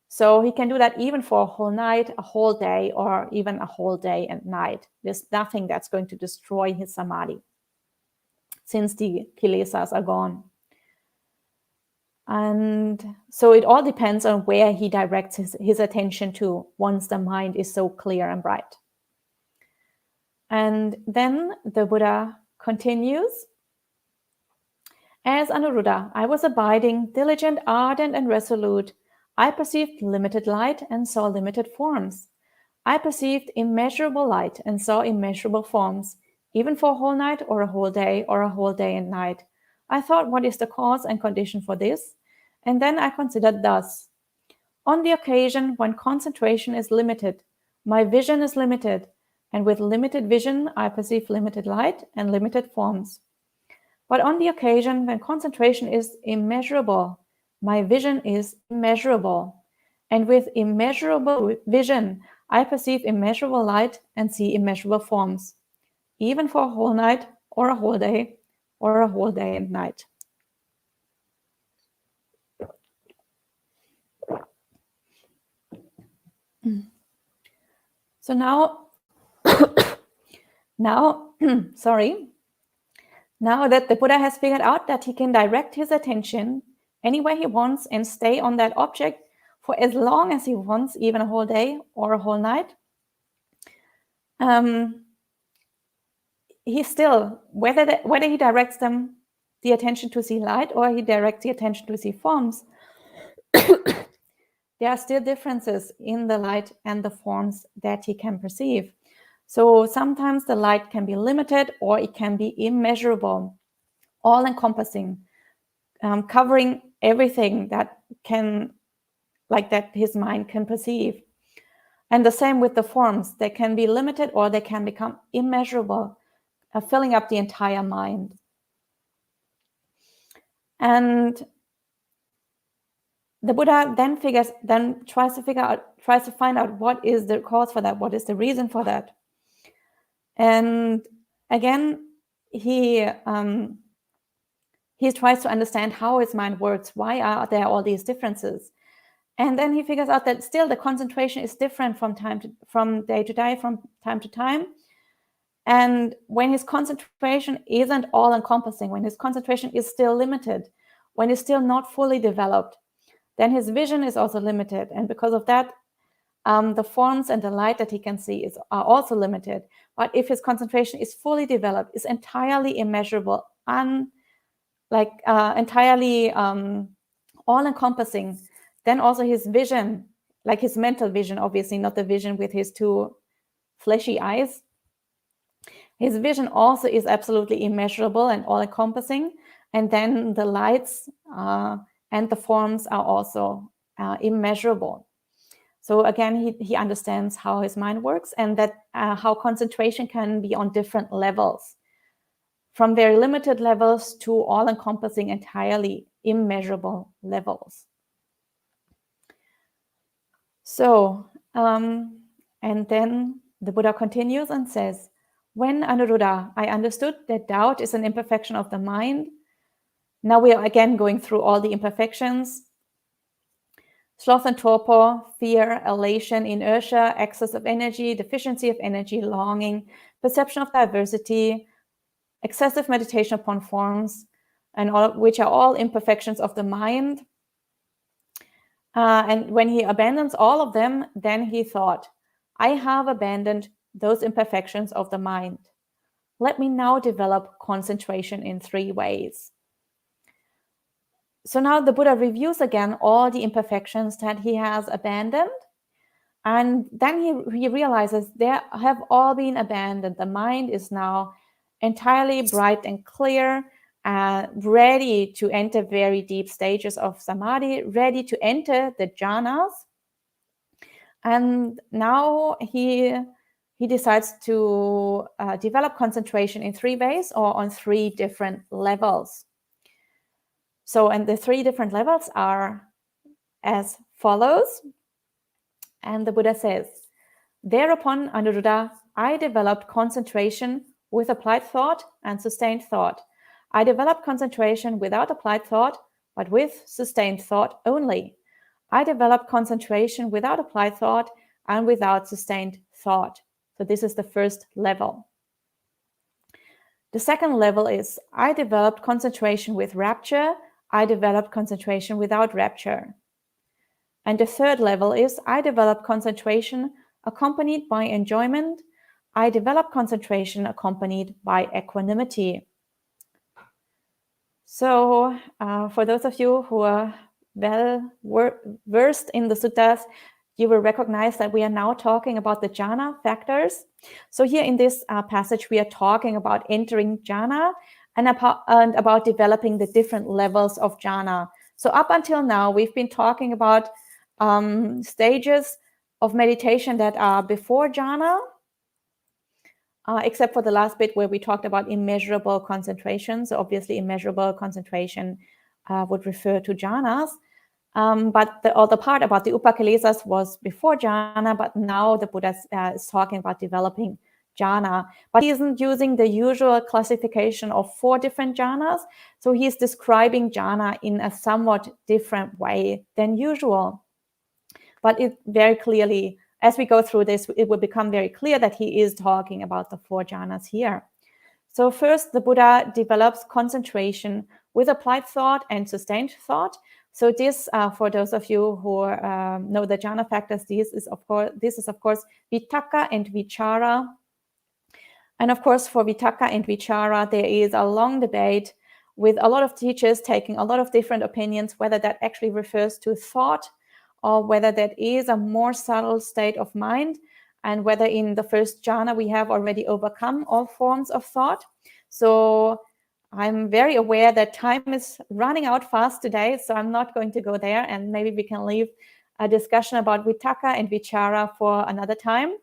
So he can do that even for a whole night, a whole day, or even a whole day and night. There's nothing that's going to destroy his samadhi, since the kilesas are gone. And so it all depends on where he directs his attention to once the mind is so clear and bright. And then the Buddha continues, as Anuruddha, I was abiding, diligent, ardent, and resolute. I perceived limited light and saw limited forms. I perceived immeasurable light and saw immeasurable forms, even for a whole night, or a whole day, or a whole day and night. I thought, what is the cause and condition for this? And then I considered thus. On the occasion when concentration is limited, my vision is limited, and with limited vision, I perceive limited light and limited forms. But on the occasion when concentration is immeasurable, my vision is immeasurable, and with immeasurable vision, I perceive immeasurable light and see immeasurable forms, even for a whole night, or a whole day, or a whole day and night. So now that the Buddha has figured out that he can direct his attention anywhere he wants and stay on that object for as long as he wants, even a whole day or a whole night, he still, whether he directs them the attention to see light or he directs the attention to see forms, there are still differences in the light and the forms that he can perceive. So sometimes the light can be limited or it can be immeasurable, all-encompassing, covering everything that his mind can perceive. And the same with the forms. They can be limited or they can become immeasurable, filling up the entire mind. And the Buddha then tries to find out what is the cause for that, what is the reason for that. And again, he tries to understand how his mind works. Why are there all these differences? And then he figures out that still the concentration is different from day to day, from time to time. And when his concentration isn't all-encompassing, when his concentration is still limited, when it's still not fully developed, then his vision is also limited. And because of that, the forms and the light that he can see are also limited. But if his concentration is fully developed, is entirely immeasurable, entirely all-encompassing, then also his vision, like his mental vision, obviously not the vision with his two fleshy eyes, his vision also is absolutely immeasurable and all-encompassing. And then the lights and the forms are also immeasurable. So again, he understands how his mind works and that how concentration can be on different levels, from very limited levels to all-encompassing, entirely immeasurable levels. So, and then the Buddha continues and says, when Anuruddha, I understood that doubt is an imperfection of the mind. Now we are again going through all the imperfections. Sloth and torpor, fear, elation, inertia, excess of energy, deficiency of energy, longing, perception of diversity, excessive meditation upon forms, and which are all imperfections of the mind. And when he abandons all of them, then he thought, I have abandoned those imperfections of the mind. Let me now develop concentration in 3 ways. So now the Buddha reviews again all the imperfections that he has abandoned. And then he realizes they have all been abandoned. The mind is now entirely bright and clear, ready to enter very deep stages of samadhi, ready to enter the jhanas. And now he decides to develop concentration in 3 ways or on 3 different levels. So, and the 3 different levels are as follows. And the Buddha says, thereupon, Anuruddha, I developed concentration with applied thought and sustained thought. I developed concentration without applied thought, but with sustained thought only. I developed concentration without applied thought and without sustained thought. So this is the first level. The second level is, I developed concentration with rapture. I developed concentration without rapture. And the third level is, I developed concentration accompanied by enjoyment. I developed concentration accompanied by equanimity. So for those of you who are well versed in the suttas, you will recognize that we are now talking about the jhana factors. So here in this passage, we are talking about entering jhana and about developing the different levels of jhana. So up until now, we've been talking about stages of meditation that are before jhana, except for the last bit where we talked about immeasurable concentration. So obviously immeasurable concentration would refer to jhanas. But the other part about the upakilesas was before jhana, but now the Buddha is talking about developing jhana. But he isn't using the usual classification of 4 different jhanas. So he's describing jhana in a somewhat different way than usual. But it very clearly, as we go through this, it will become very clear that he is talking about the 4 jhanas here. So first, the Buddha develops concentration with applied thought and sustained thought. So this, for those of you who know the jhana factors, this is of course vitakka and vichara. And of course, for vitakka and vichara, there is a long debate with a lot of teachers taking a lot of different opinions, whether that actually refers to thought or whether that is a more subtle state of mind, and whether in the first jhana we have already overcome all forms of thought. So I'm very aware that time is running out fast today, so I'm not going to go there, and maybe we can leave a discussion about vitakka and vichara for another time.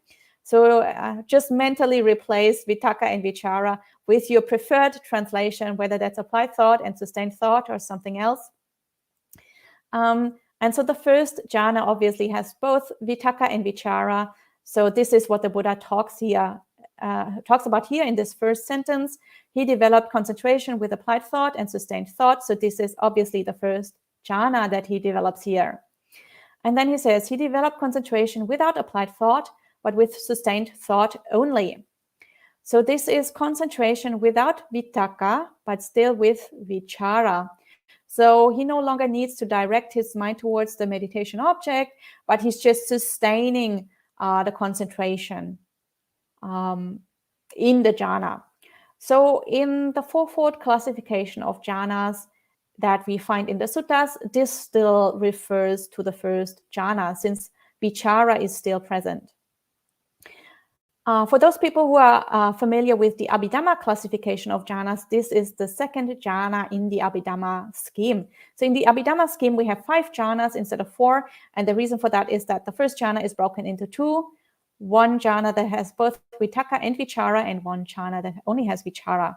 So just mentally replace vitakka and vichara with your preferred translation, whether that's applied thought and sustained thought or something else. And so the first jhana obviously has both vitakka and vichara. So this is what the Buddha talks about here in this first sentence. He developed concentration with applied thought and sustained thought. So this is obviously the first jhana that he develops here. And then he says he developed concentration without applied thought, but with sustained thought only. So this is concentration without vitakka, but still with vichara. So he no longer needs to direct his mind towards the meditation object, but he's just sustaining the concentration in the jhana. So in the fourfold classification of jhanas that we find in the suttas, this still refers to the first jhana, since vichara is still present. For those people who are familiar with the Abhidhamma classification of jhanas, this is the second jhana in the Abhidhamma scheme. So in the Abhidhamma scheme, we have 5 jhanas instead of 4. And the reason for that is that the first jhana is broken into 2. One jhana that has both vitakka and vichara, and one jhana that only has vichara.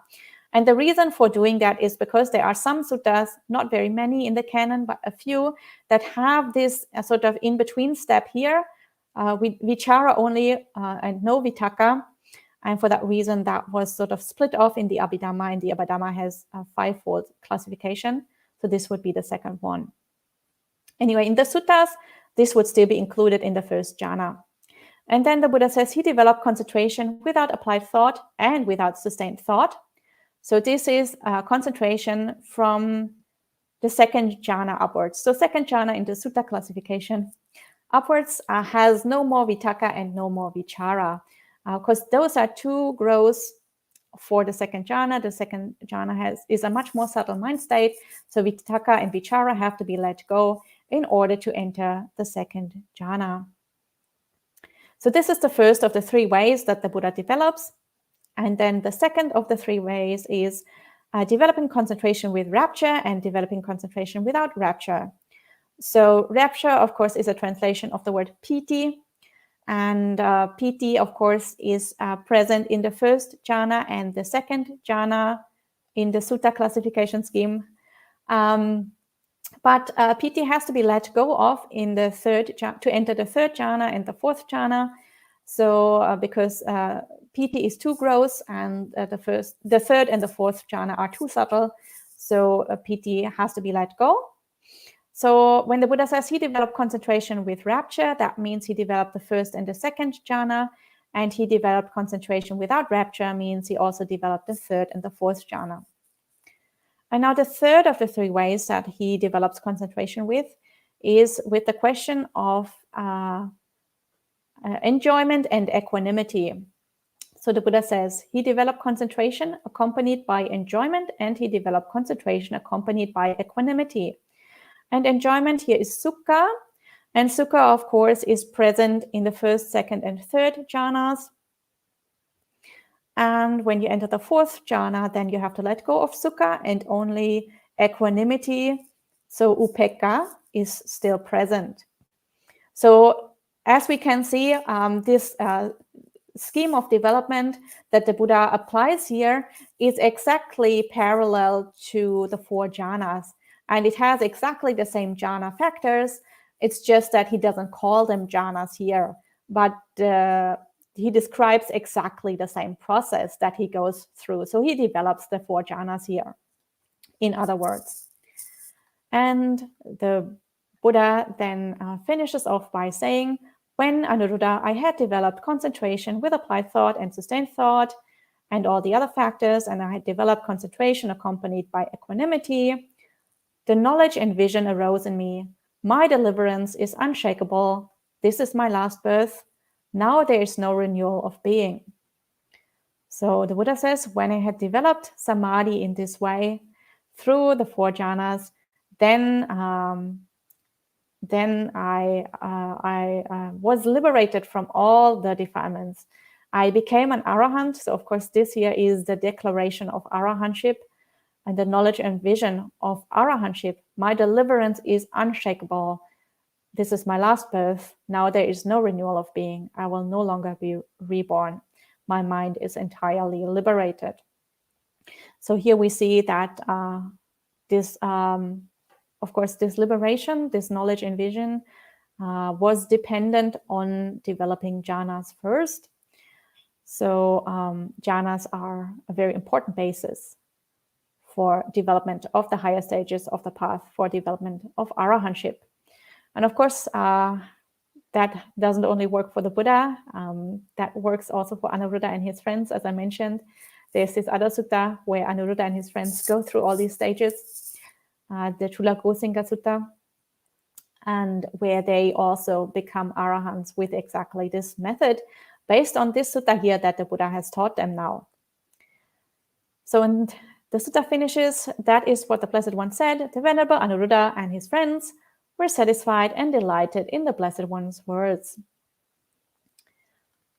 And the reason for doing that is because there are some suttas, not very many in the canon, but a few, that have this sort of in-between step here, vichara only and no vitakka. And for that reason, that was sort of split off in the Abhidhamma, and the Abhidhamma has a 5-fold classification. So this would be the second one. Anyway, in the suttas, this would still be included in the first jhana. And then the Buddha says he developed concentration without applied thought and without sustained thought. So this is concentration from the second jhana upwards. So second jhana in the sutta classification upwards has no more vitakka and no more vichara, because those are 2 growths for the second jhana. The second jhana is a much more subtle mind state, so vitakka and vichara have to be let go in order to enter the second jhana. So this is the first of the 3 ways that the Buddha develops. And then the second of the 3 ways is developing concentration with rapture and developing concentration without rapture. So rapture, of course, is a translation of the word piti. And piti, of course, is present in the first jhana and the second jhana in the sutta classification scheme. But piti has to be let go of in the third to enter the third jhana and the fourth jhana. So because piti is 2 growths, and the third and the fourth jhana are too subtle, so piti has to be let go. So when the Buddha says he developed concentration with rapture, that means he developed the first and the second jhana, and he developed concentration without rapture means he also developed the third and the fourth jhana. And now the third of the 3 ways that he develops concentration with is with the question of enjoyment and equanimity. So the Buddha says he developed concentration accompanied by enjoyment, and he developed concentration accompanied by equanimity. And enjoyment here is sukha, and sukha, of course, is present in the first, second, and third jhanas. And when you enter the fourth jhana, then you have to let go of sukha, and only equanimity, so upekkha, is still present. So as we can see, this scheme of development that the Buddha applies here is exactly parallel to the 4 jhanas. And it has exactly the same jhana factors. It's just that he doesn't call them jhanas here, but he describes exactly the same process that he goes through. So he develops the 4 jhanas here, in other words. And the Buddha then finishes off by saying, when Anuruddha, I had developed concentration with applied thought and sustained thought and all the other factors, and I had developed concentration accompanied by equanimity, the knowledge and vision arose in me. My deliverance is unshakable. This is my last birth. Now there is no renewal of being. So the Buddha says, when I had developed samadhi in this way, through the 4 jhanas, then I was liberated from all the defilements. I became an arahant. So of course, this here is the declaration of arahantship and the knowledge and vision of arahantship. My deliverance is unshakable. This is my last birth. Now there is no renewal of being. I will no longer be reborn. My mind is entirely liberated. So here we see that this, of course, this liberation, this knowledge and vision was dependent on developing jhanas first. So jhanas are a very important basis for development of the higher stages of the path, for development of arahantship. And of course, that doesn't only work for the Buddha, that works also for Anuruddha and his friends. As I mentioned, there's this other sutta where Anuruddha and his friends go through all these stages, the Chula Gosinga Sutta, and where they also become arahants with exactly this method, based on this sutta here that the Buddha has taught them now. So when the sutta finishes, that is what the Blessed One said. The Venerable Anuruddha and his friends were satisfied and delighted in the Blessed One's words.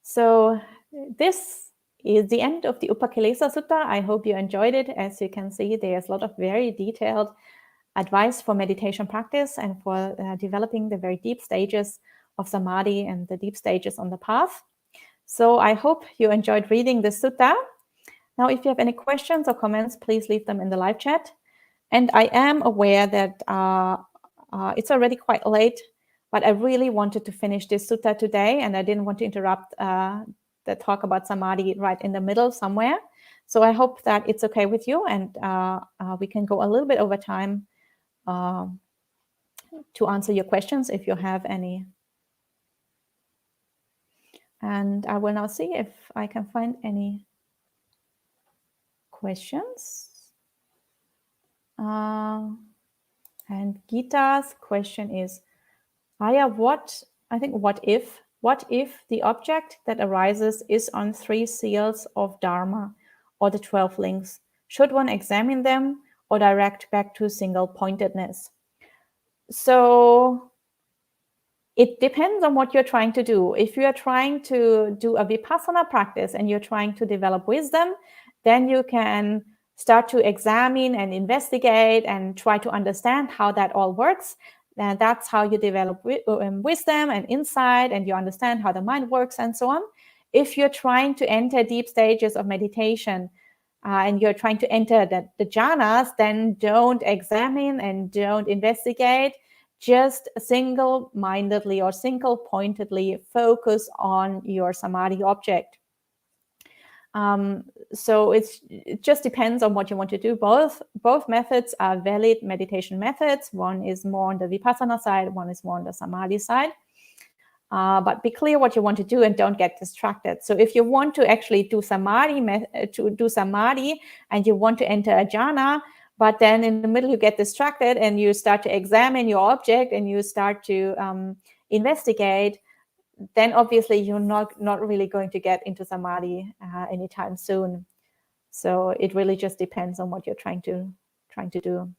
So this is the end of the Upakilesa Sutta. I hope you enjoyed it. As you can see, there's a lot of very detailed advice for meditation practice and for developing the very deep stages of samadhi and the deep stages on the path. So I hope you enjoyed reading this sutta. Now, if you have any questions or comments, please leave them in the live chat. And I am aware that it's already quite late, but I really wanted to finish this sutta today, and I didn't want to interrupt the talk about samadhi right in the middle somewhere. So I hope that it's okay with you, and we can go a little bit over time to answer your questions if you have any. And I will now see if I can find any questions. And Gita's question is, Ayya, what if the object that arises is on 3 seals of Dharma or the 12 links? Should one examine them or direct back to single pointedness? So it depends on what you're trying to do. If you are trying to do a vipassana practice and you're trying to develop wisdom, then you can start to examine and investigate and try to understand how that all works. And that's how you develop wisdom and insight, and you understand how the mind works and so on. If you're trying to enter deep stages of meditation and you're trying to enter the jhanas, then don't examine and don't investigate. Just single-mindedly or single-pointedly focus on your samadhi object. So it just depends on what you want to do. Both methods are valid meditation methods. One is more on the vipassana side, one is more on the samadhi side. But be clear what you want to do and don't get distracted. So if you want to actually do samadhi and you want to enter a jhana, but then in the middle you get distracted and you start to examine your object and you start to investigate, then obviously you're not really going to get into samadhi anytime soon. So it really just depends on what you're trying to do.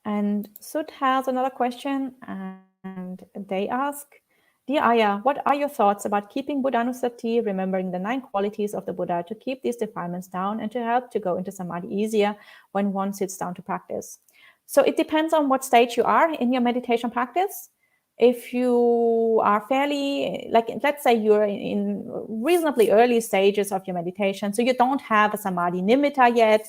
And Sud has another question, and they ask, Dear Ayya, what are your thoughts about keeping Buddhanusati, remembering the 9 qualities of the Buddha, to keep these defilements down and to help to go into samadhi easier when one sits down to practice? So it depends on what stage you are in your meditation practice. If you are fairly, like, let's say you're in reasonably early stages of your meditation, so you don't have a samadhi nimitta yet,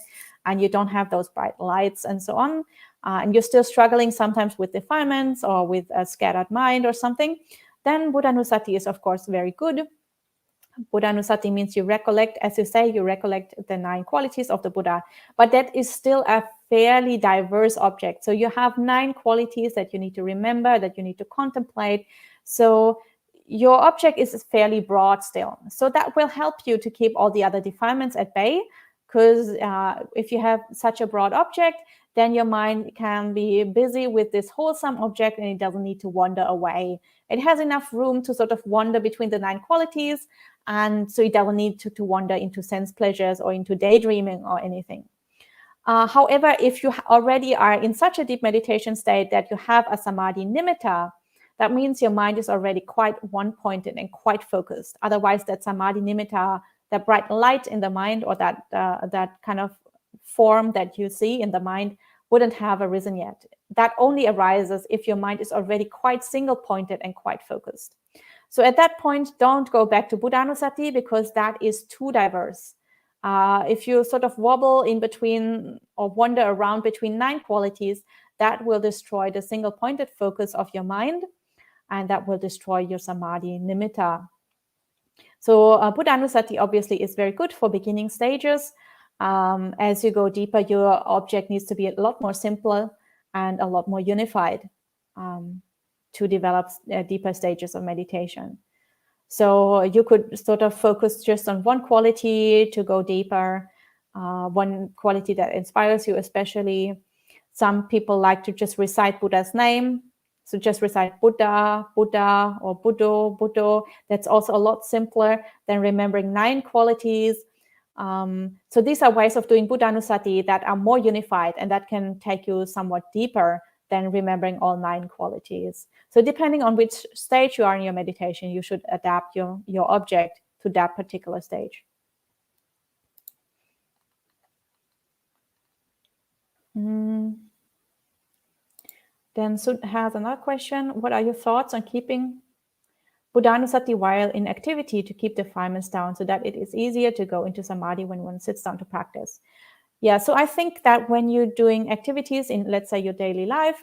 and you don't have those bright lights and so on, and you're still struggling sometimes with defilements or with a scattered mind or something, then Buddhanusati is, of course, very good. Buddhanusati means you recollect, as you say, you recollect the 9 qualities of the Buddha. But that is still a fairly diverse object. So you have 9 qualities that you need to remember, that you need to contemplate. So your object is fairly broad still. So that will help you to keep all the other defilements at bay. Because if you have such a broad object, then your mind can be busy with this wholesome object and it doesn't need to wander away. It has enough room to sort of wander between the 9 qualities, and so it doesn't need to wander into sense pleasures or into daydreaming or anything. However, if you already are in such a deep meditation state that you have a samadhi nimitta, that means your mind is already quite one-pointed and quite focused. Otherwise, that samadhi nimitta, that bright light in the mind, or that kind of form that you see in the mind, wouldn't have arisen yet. That only arises if your mind is already quite single-pointed and quite focused. So at that point, don't go back to Buddhanussati, because that is too diverse. If you sort of wobble in between or wander around between 9 qualities, that will destroy the single-pointed focus of your mind, and that will destroy your samadhi nimitta. So Buddhanussati obviously is very good for beginning stages. As you go deeper, your object needs to be a lot more simple and a lot more unified to develop deeper stages of meditation. So you could sort of focus just on one quality to go deeper, one quality that inspires you especially. Some people like to just recite Buddha's name. So just recite Buddha, Buddha, or Buddho, Buddho. That's also a lot simpler than remembering 9 qualities. So these are ways of doing Buddhanussati that are more unified and that can take you somewhat deeper than remembering all 9 qualities. So depending on which stage you are in your meditation, you should adapt your object to that particular stage. Then Sud has another question. What are your thoughts on keeping Buddhanussati while in activity to keep defilements down so that it is easier to go into samadhi when one sits down to practice? Yeah, so I think that when you're doing activities in, let's say, your daily life,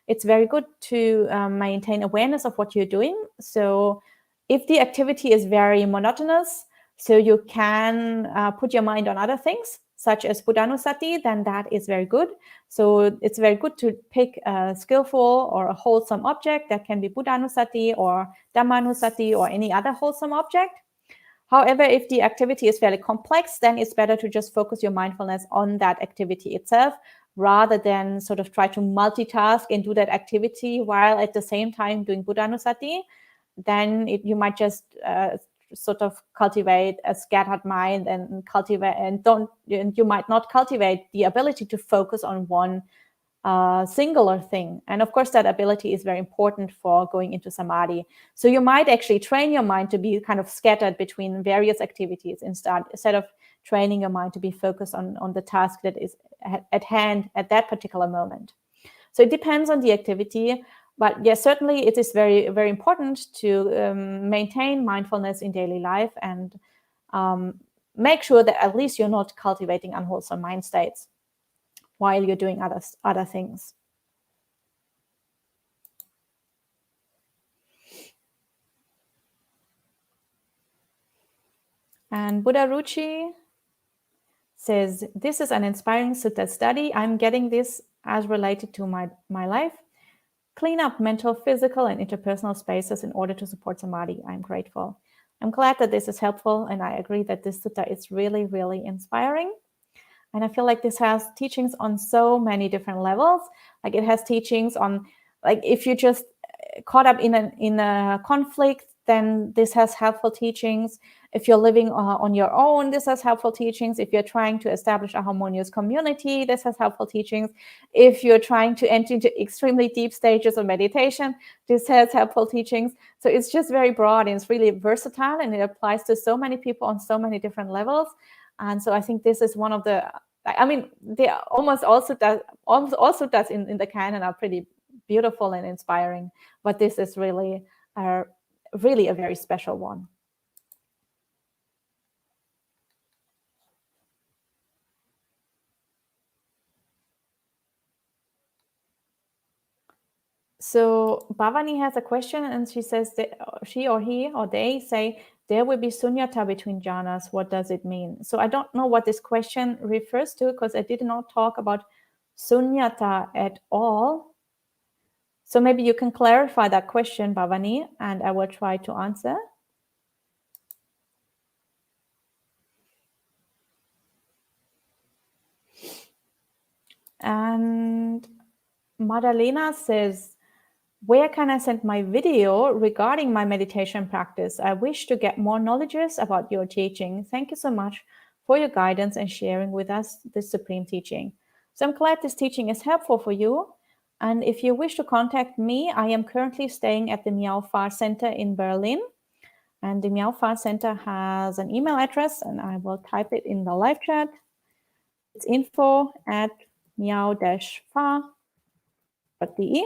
it's very good to maintain awareness of what you're doing. So if the activity is very monotonous, so you can put your mind on other things, such as Buddhanussati, then that is very good. So it's very good to pick a skillful or a wholesome object that can be Buddhanussati or Dhammanussati or any other wholesome object. However, if the activity is fairly complex, then it's better to just focus your mindfulness on that activity itself, rather than sort of try to multitask and do that activity while at the same time doing Buddhanussati. Then you might just sort of cultivate a scattered mind and you might not cultivate the ability to focus on one singular thing. And of course, that ability is very important for going into samadhi. So you might actually train your mind to be kind of scattered between various activities instead of training your mind to be focused on the task that is at hand at that particular moment. So it depends on the activity. But yes, certainly it is very, very important to maintain mindfulness in daily life and make sure that at least you're not cultivating unwholesome mind states while you're doing other things. And Buddha Ruchi says, this is an inspiring sutta study. I'm getting this as related to my life. Clean up mental, physical, and interpersonal spaces in order to support samadhi. I'm grateful. I'm glad that this is helpful, and I agree that this sutta is really, really inspiring. And I feel like this has teachings on so many different levels. Like it has teachings on, like if you just caught up in a conflict, then this has helpful teachings. If you're living on your own, this has helpful teachings. If you're trying to establish a harmonious community, this has helpful teachings. If you're trying to enter into extremely deep stages of meditation, this has helpful teachings. So it's just very broad and it's really versatile and it applies to so many people on so many different levels. And so I think this is one of the, I mean, they almost also does in the canon are pretty beautiful and inspiring, but this is really a very special one. So Bhavani has a question and she says that she or he or they say there will be sunyata between jhanas. What does it mean? So I don't know what this question refers to because I did not talk about sunyata at all. So maybe you can clarify that question, Bhavani, and I will try to answer. And Madalena says, where can I send my video regarding my meditation practice? I wish to get more knowledges about your teaching. Thank you so much for your guidance and sharing with us this supreme teaching. So I'm glad this teaching is helpful for you. And if you wish to contact me, I am currently staying at the Miao Far Center in Berlin. And the Miao Far Center has an email address, and I will type it in the live chat. It's info@miao-far.de.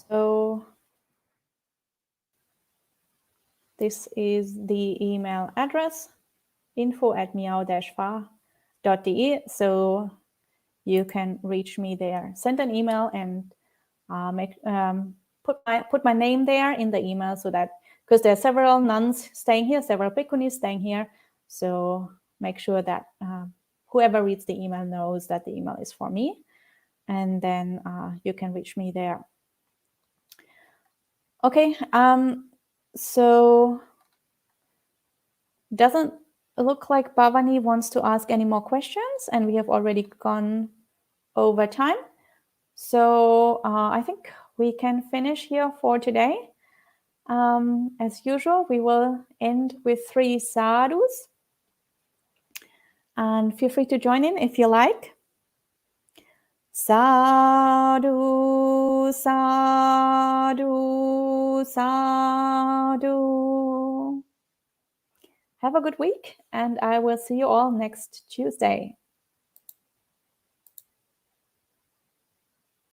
So this is the email address, info@miao-far.de. So you can reach me there. Send an email and put my name there in the email, so that, because there are several nuns staying here, several bhikkhunis staying here. So make sure that whoever reads the email knows that the email is for me, and then you can reach me there. Okay, so doesn't look like Bhavani wants to ask any more questions, and we have already gone over time. So I think we can finish here for today. As usual, we will end with 3 sadhus. And feel free to join in if you like. Sadhu, sadhu, sadhu. Have a good week, and I will see you all next Tuesday.